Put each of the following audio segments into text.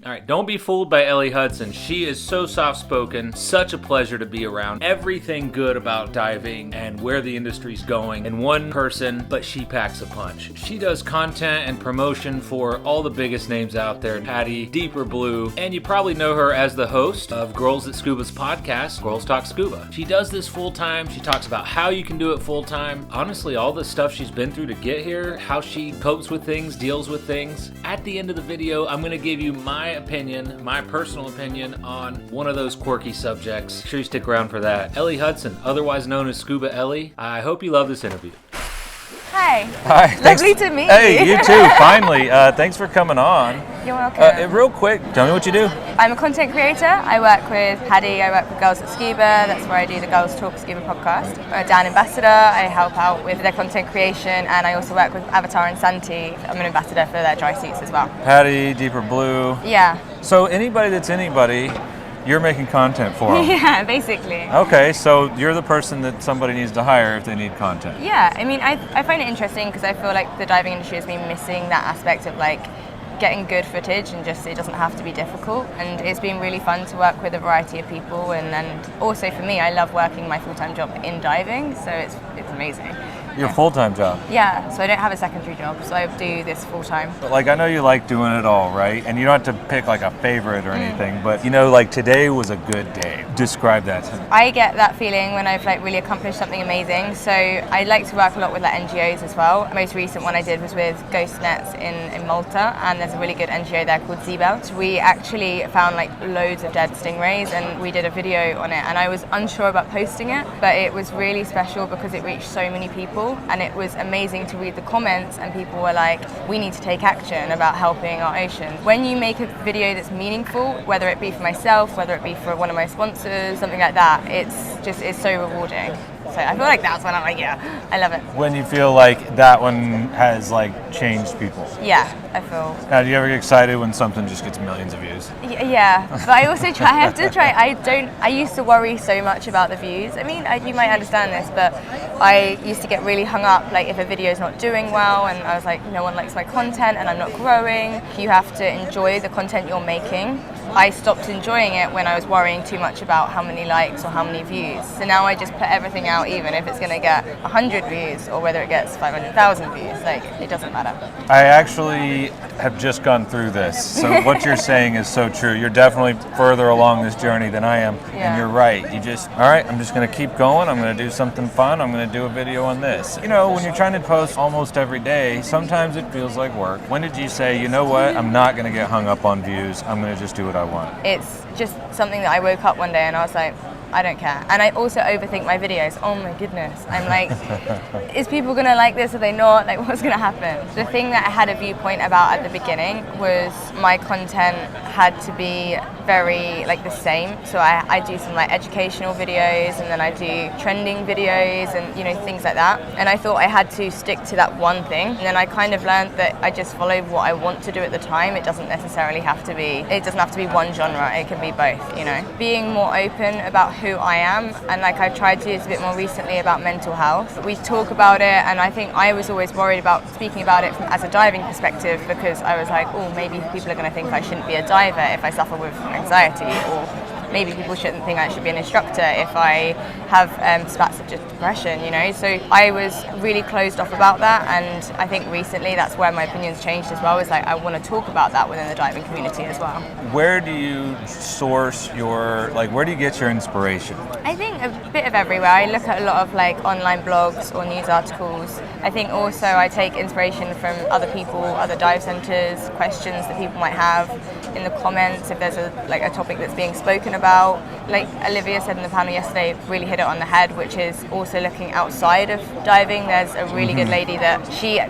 All right, don't be fooled by Ellie Hudson. She is so soft-spoken, such a pleasure to be around. Everything good about diving and where the industry's going in one person, but she packs a punch. She does content and promotion for all the biggest names out there, Patty, Deeper Blue, and you probably know her as the host of Girls at Scuba's podcast, Girls Talk Scuba. She does this full-time. She talks about how you can do it full-time. Honestly, all the stuff she's been through to get here, how she copes with things, deals with things. At the end of the video, I'm going to give you my personal opinion on one of those quirky subjects. Make sure you stick around for that. Ellie Hudson, otherwise known as Scuba Ellie. I hope you love this interview. Hi. Hi. Lovely to meet you. Hey, you too, finally. Thanks for coming on. You're welcome. Real quick, tell me what you do. I'm a content creator. I work with Paddy, I work with Girls at Scuba. That's where I do the Girls Talk Scuba podcast. I'm a Dyal ambassador. I help out with their content creation, and I also work with Avatar and Santi. I'm an ambassador for their drysuits as well. Patty, Deeper Blue. Yeah. So anybody that's anybody, you're making content for them. Yeah, basically. Okay, so you're the person that somebody needs to hire if they need content. Yeah, I mean, I find it interesting because I feel like the diving industry has been missing that aspect of like getting good footage, and just it doesn't have to be difficult, and it's been really fun to work with a variety of people, and also for me, I love working my full-time job in diving, so it's amazing. Your full-time job? Yeah, so I don't have a secondary job, so I do this full-time. But like, I know you like doing it all, right? And you don't have to pick like a favorite or anything, but you know, like today was a good day. Describe that to me. I get that feeling when I've like really accomplished something amazing. So I like to work a lot with like NGOs as well. The most recent one I did was with Ghost Nets in Malta, and there's a really good NGO there called Dyal. We actually found like loads of dead stingrays, and we did a video on it, and I was unsure about posting it, but it was really special because it reached so many people, and it was amazing to read the comments, and people were like, we need to take action about helping our oceans. When you make a video that's meaningful, whether it be for myself, whether it be for one of my sponsors, something like that, it's so rewarding. So I feel like that's when I'm like, yeah, I love it. When you feel like that one has like changed people. Yeah, I feel. Now, do you ever get excited when something just gets millions of views? Yeah, but I also I used to worry so much about the views. I mean, you might understand this, but I used to get really hung up, like if a video is not doing well, and I was like, no one likes my content and I'm not growing. You have to enjoy the content you're making. I stopped enjoying it when I was worrying too much about how many likes or how many views. So now I just put everything out, even if it's going to get 100 views or whether it gets 500,000 views. Like, it doesn't matter. I actually have just gone through this. So what you're saying is so true. You're definitely further along this journey than I am. Yeah. And you're right. All right, I'm just going to keep going. I'm going to do something fun. I'm going to do a video on this. You know, when you're trying to post almost every day, sometimes it feels like work. When did you say, you know what, I'm not going to get hung up on views. I'm going to just do what I want? It's just something that I woke up one day and I was like, I don't care. And I also overthink my videos. Oh my goodness. I'm like, is people gonna like this? Are they not? Like, what's gonna happen? The thing that I had a viewpoint about at the beginning was my content had to be very like the same. So I do some like educational videos, and then I do trending videos, and you know, things like that. And I thought I had to stick to that one thing. And then I kind of learned that I just follow what I want to do at the time. It doesn't have to be one genre. It can be both, you know. Being more open about who I am, and like I tried to do this a bit more recently about mental health. We talk about it, and I think I was always worried about speaking about it as a diving perspective, because I was like, oh, maybe people are going to think I shouldn't be a diver if I suffer with anxiety, or maybe people shouldn't think I should be an instructor if I have spats of depression, you know. So I was really closed off about that, and I think recently that's where my opinions changed as well. Is like I want to talk about that within the diving community as well. Where do you source where do you get your inspiration? I think a bit of everywhere. I look at a lot of like online blogs or news articles. I think also I take inspiration from other people, other dive centres, questions that people might have in the comments if there's a topic that's being spoken about. Like Olivia said in the panel yesterday, really hit it on the head, which is also looking outside of diving. There's a really good lady that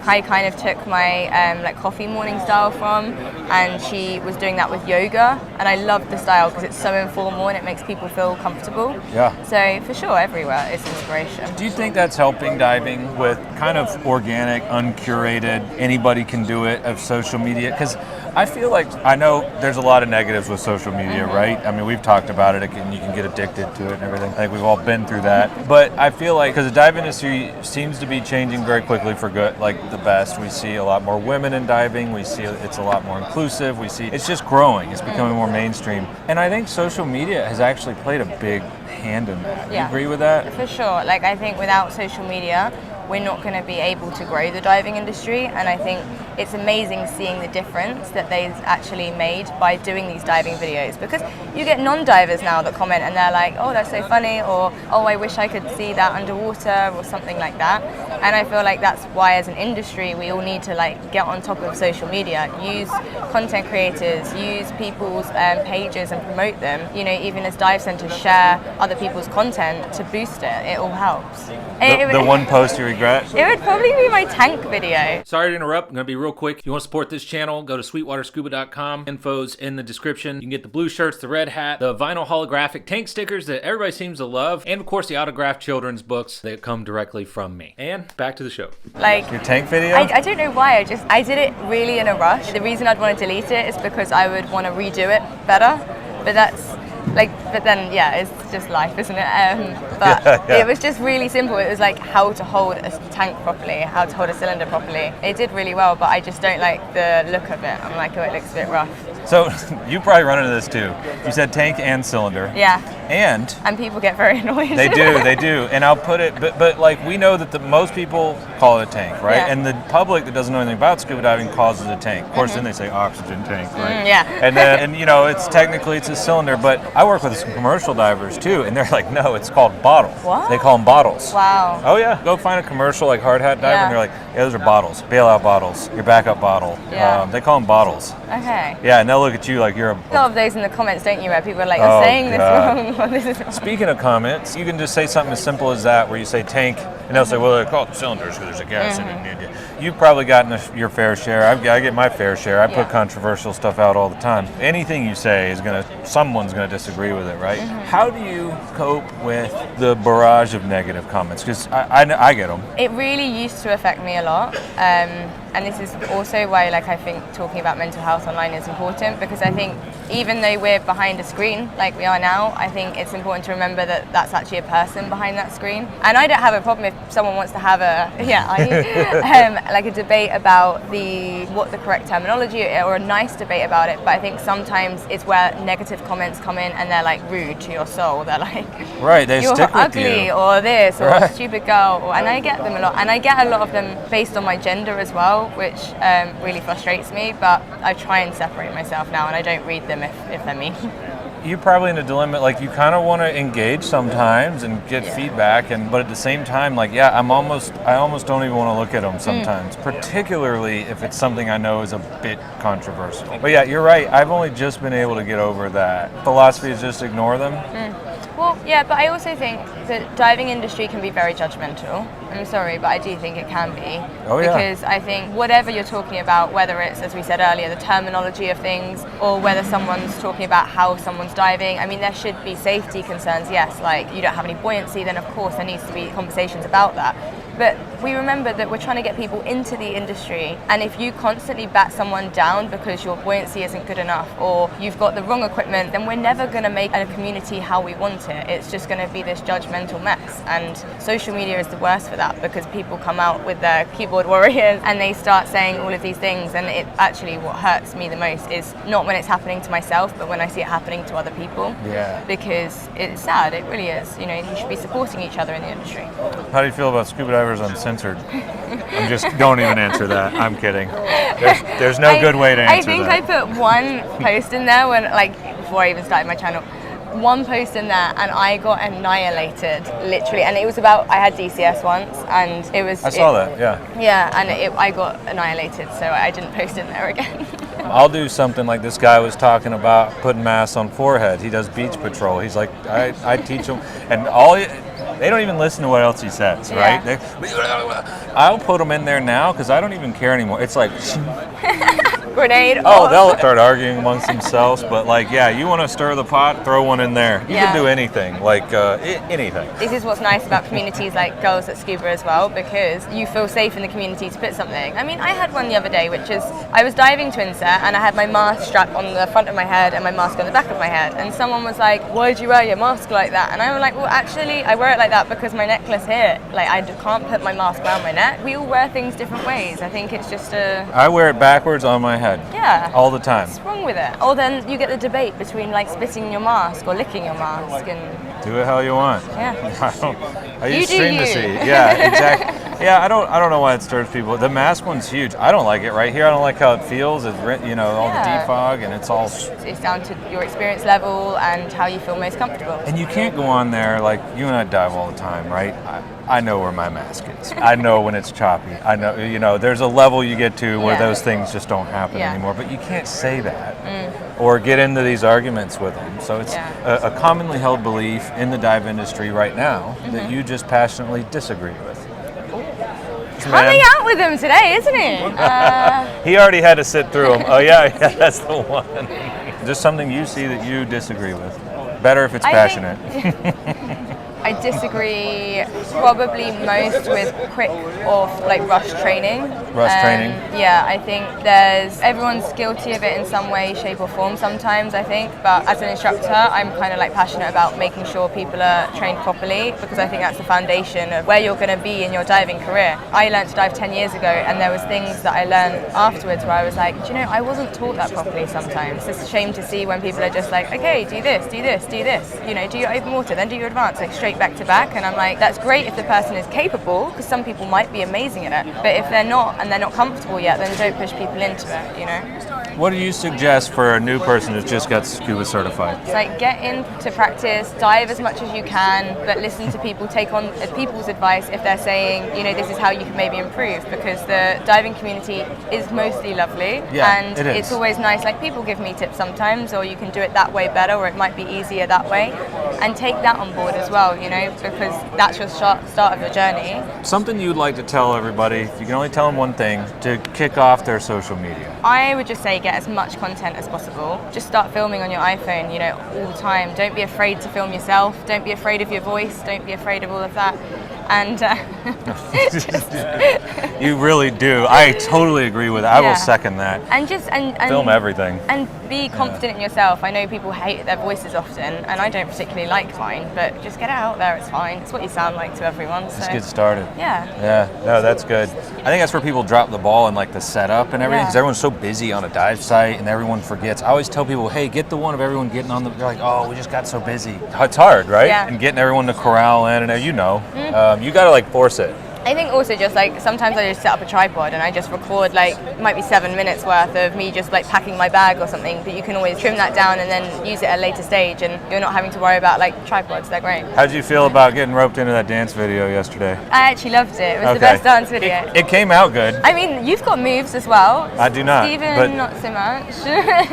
I kind of took my coffee morning style from, and she was doing that with yoga, and I love the style because it's so informal and it makes people feel comfortable. Yeah. So for sure, everywhere is inspiration. Do you think that's helping diving with kind of organic, uncurated, anybody can do it of social media? Because I feel like, I know there's a lot of negatives with social media, right? I mean, we've talked talked about it, you can get addicted to it and everything. I think we've all been through that. But I feel like, because the dive industry seems to be changing very quickly for good, like the best. We see a lot more women in diving. We see it's a lot more inclusive. We see it's just growing. It's becoming more mainstream. And I think social media has actually played a big hand in that. Do you agree with that? For sure. Like, I think without social media, we're not going to be able to grow the diving industry, and I think it's amazing seeing the difference that they've actually made by doing these diving videos, because you get non-divers now that comment and they're like, oh, that's so funny, or oh, I wish I could see that underwater, or something like that. And I feel like that's why as an industry we all need to like get on top of social media, use content creators, use people's pages and promote them. You know, even as dive centers share other people's content to boost it, it all helps. The one post you regret? It would probably be my tank video. Sorry to interrupt. I'm going to be real quick. If you want to support this channel, go to sweetwaterscuba.com. Info's in the description. You can get the blue shirts, the red hat, the vinyl holographic tank stickers that everybody seems to love, and of course the autographed children's books that come directly from me. And back to the show. Like your tank video? I don't know why. I did it really in a rush. The reason I'd want to delete it is because I would want to redo it better. But then, it's just life, isn't it? But it was just really simple. It was like how to hold a tank properly, how to hold a cylinder properly. It did really well, but I just don't like the look of it. I'm like, oh, it looks a bit rough. So you probably run into this too. You said tank and cylinder. Yeah. And people get very annoyed. They do. And I'll put it, but like we know that most people call it a tank, right? Yeah. And the public that doesn't know anything about scuba diving calls it a tank. Of course, then they say oxygen tank, right? Yeah. And you know, it's a cylinder, but I work with some commercial divers too, and they're like, no, it's called bottle. What? They call them bottles. Wow. Oh yeah. Go find a commercial like hard hat diver, and they're like, yeah, those are bottles, bailout bottles, your backup bottle. Yeah. They call them bottles. Okay. Yeah, and they'll look at you like you're a lot of those in the comments, don't you, where people are like, you're saying this wrong, or this is wrong. Speaking of comments, you can just say something as simple as that, where you say tank, and they'll say, well, they're called cylinders because there's a gas in it. You've probably gotten your fair share. I get my fair share. I put controversial stuff out all the time. Anything you say someone's gonna disagree with it, right? How do you cope with the barrage of negative comments? Because I get them. It really used to affect me a lot. And this is also why, like, I think talking about mental health online is important, because I think even though we're behind a screen like we are now, I think it's important to remember that that's actually a person behind that screen. And I don't have a problem if someone wants to have like a debate about what the correct terminology, or a nice debate about it. But I think sometimes it's where negative comments come in and they're like rude to your soul. They're like, right, they you're stick with ugly, you, or this, or stupid girl, and I get them a lot, and I get a lot of them based on my gender as well, which really frustrates me. But I try and separate myself now, and I don't read them if they're mean. You're probably in a dilemma, like you kind of want to engage sometimes and get feedback, but at the same time, like, I almost don't even want to look at them sometimes, particularly if it's something I know is a bit controversial. But yeah, you're right. I've only just been able to get over that. Philosophy is just ignore them. Well, yeah, but I also think the diving industry can be very judgmental. I'm sorry, but I do think it can be. Oh, yeah. Because I think whatever you're talking about, whether it's, as we said earlier, the terminology of things, or whether someone's talking about how someone's diving, I mean, there should be safety concerns, yes. Like, you don't have any buoyancy, then of course there needs to be conversations about that. But we remember that we're trying to get people into the industry, and if you constantly bat someone down because your buoyancy isn't good enough, or you've got the wrong equipment, then we're never going to make a community how we want it. It's just going to be this judgmental mess. And social media is the worst for that, because people come out with their keyboard warriors and they start saying all of these things, and it actually, what hurts me the most is not when it's happening to myself, but when I see it happening to other people. Yeah. Because it's sad, it really is. You know, you should be supporting each other in the industry. How do you feel about Scuba Divers Uncensored? don't even answer that. I'm kidding. There's no good way to answer that. I think I put one post in there before I even started my channel. One post in there, and I got annihilated, literally. And it was about, I had DCS once, and it was... I saw that, yeah. Yeah, and I got annihilated, so I didn't post in there again. I'll do something like this guy was talking about, putting masks on forehead. He does beach patrol. He's like, I teach him, and they don't even listen to what else he says, right? I'll put them in there now because I don't even care anymore. It's like, grenade. Oh, they'll start arguing amongst themselves, but like, yeah, you want to stir the pot, throw one in there. You can do anything, like anything. This is what's nice about communities like Girls at Scuba as well, because you feel safe in the community to put something. I mean, I had one the other day, which is, I was diving to inset and I had my mask strapped on the front of my head and my mask on the back of my head. And someone was like, why'd you wear your mask like that? And I was like, well, actually, I wear it like that because my necklace here, like I can't put my mask around my neck. We all wear things different ways. I think it's just I wear it backwards on my head. Yeah. All the time. What's wrong with it? Or then you get the debate between like spitting in your mask or licking your mask and... Do it how you want. Yeah. I use stream to see. Yeah, exactly. Yeah, I don't know why it stirs people. The mask one's huge. I don't like it right here. I don't like how it feels. It's, you know, all the defog and it's all... It's down to your experience level and how you feel most comfortable. And you can't go on there, like you and I dive all the time, right? I know where my mask is. I know when it's choppy. I know, you know, there's a level you get to where those things just don't happen anymore. But you can't say that or get into these arguments with them. So it's a commonly held belief in the dive industry right now that you just passionately disagree with. Coming out with him today, isn't he? He already had to sit through them. Oh yeah, that's the one. Just something you see that you disagree with. Better if it's passionate. I disagree probably most with quick or like rush training. Rush training? Yeah, I think everyone's guilty of it in some way, shape or form sometimes, I think. But as an instructor, I'm kind of like passionate about making sure people are trained properly because I think that's the foundation of where you're going to be in your diving career. I learned to dive 10 years ago and there was things that I learned afterwards where I was like, do you know, I wasn't taught that properly sometimes. It's a shame to see when people are just like, okay, do this, do this, do this. You know, do your open water, then do your advanced, like straight back to back. And I'm like, that's great if the person is capable, because some people might be amazing at it. But if they're not and they're not comfortable yet, then don't push people into it, you know? What do you suggest for a new person who's just got scuba certified? It's like get into practice, dive as much as you can, but listen to people, take on people's advice if they're saying, you know, this is how you can maybe improve, because the diving community is mostly lovely and it's always nice. Like people give me tips sometimes, or you can do it that way better, or it might be easier that way, and take that on board as well, you know, because that's your start of your journey. Something you'd like to tell everybody, if you can only tell them one thing, to kick off their social media. I would just say get as much content as possible. Just start filming on your iPhone, you know, all the time. Don't be afraid to film yourself. Don't be afraid of your voice. Don't be afraid of all of that. And you really do. I totally agree with it. I will second that. And just film everything. And be confident in yourself. I know people hate their voices often, and I don't particularly like mine, but just get it out there. It's fine. It's what you sound like to everyone. So. Just get started. Yeah. Yeah. No, that's good. I think that's where people drop the ball in like the setup and everything, because everyone's so busy on a dive site and everyone forgets. I always tell people, hey, get the one of everyone getting on the. They're like, oh, we just got so busy. It's hard, right? Yeah. And getting everyone to corral in, and you know, you got to like force it. I think also just like sometimes I just set up a tripod and I just record like it might be 7 minutes worth of me just like packing my bag or something, but you can always trim that down and then use it at a later stage, and you're not having to worry about like tripods. They're great. How did you feel about getting roped into that dance video yesterday? I actually loved it. It was the best dance video. It came out good. I mean, you've got moves as well. I do not. Steven, not so much.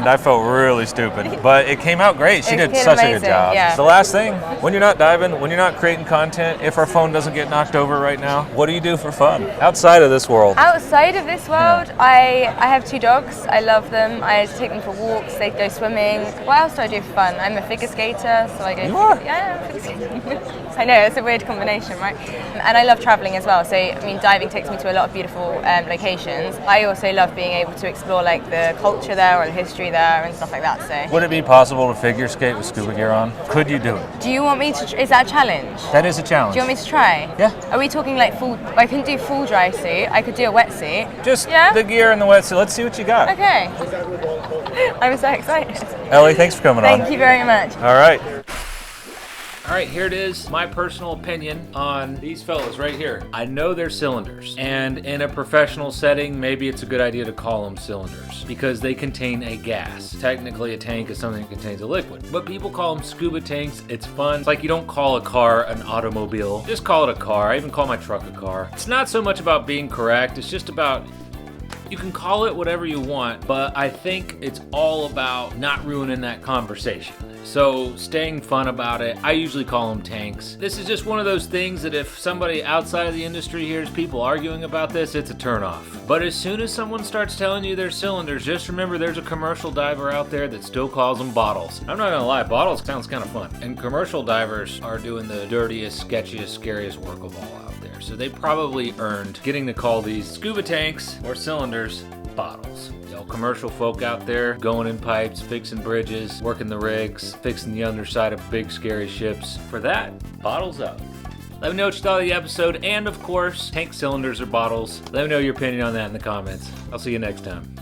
I felt really stupid, but it came out great. She did such a good job. Yeah. The last thing, when you're not diving, when you're not creating content, if our phone doesn't get knocked over right now, what do you do for fun? Outside of this world. Outside of this world, I have 2 dogs. I love them. I take them for walks. They go swimming. What else do I do for fun? I'm a figure skater, so I go. You are? Yeah, I'm a figure skater. I know, it's a weird combination, right? And I love traveling as well. So, I mean, diving takes me to a lot of beautiful locations. I also love being able to explore like the culture there or the history there and stuff like that. So, would it be possible to figure skate with scuba gear on? Could you do it? Do you want me to? Is that a challenge? That is a challenge. Do you want me to try? Yeah. Are we talking like full? I can do full dry suit. I could do a wetsuit. Just the gear and the wetsuit. Let's see what you got. Okay. I'm so excited. Ellie, thanks for coming on. Thank you very much. All right. All right, here it is, my personal opinion on these fellas right here. I know they're cylinders, and in a professional setting, maybe it's a good idea to call them cylinders because they contain a gas. Technically, a tank is something that contains a liquid, but people call them scuba tanks. It's fun. It's like you don't call a car an automobile. Just call it a car. I even call my truck a car. It's not so much about being correct. It's just about You can call it whatever you want, but I think it's all about not ruining that conversation. So staying fun about it. I usually call them tanks. This is just one of those things that if somebody outside of the industry hears people arguing about this, it's a turnoff. But as soon as someone starts telling you they're cylinders, just remember there's a commercial diver out there that still calls them bottles. I'm not gonna lie, bottles sounds kind of fun. And commercial divers are doing the dirtiest, sketchiest, scariest work of all out there. So they probably earned getting to call these scuba tanks or cylinders bottles. Commercial folk out there going in pipes, fixing bridges, working the rigs, fixing the underside of big scary ships. For that, bottles up. Let me know what you thought of the episode, and of course, tank, cylinders, or bottles. Let me know your opinion on that in the comments. I'll see you next time.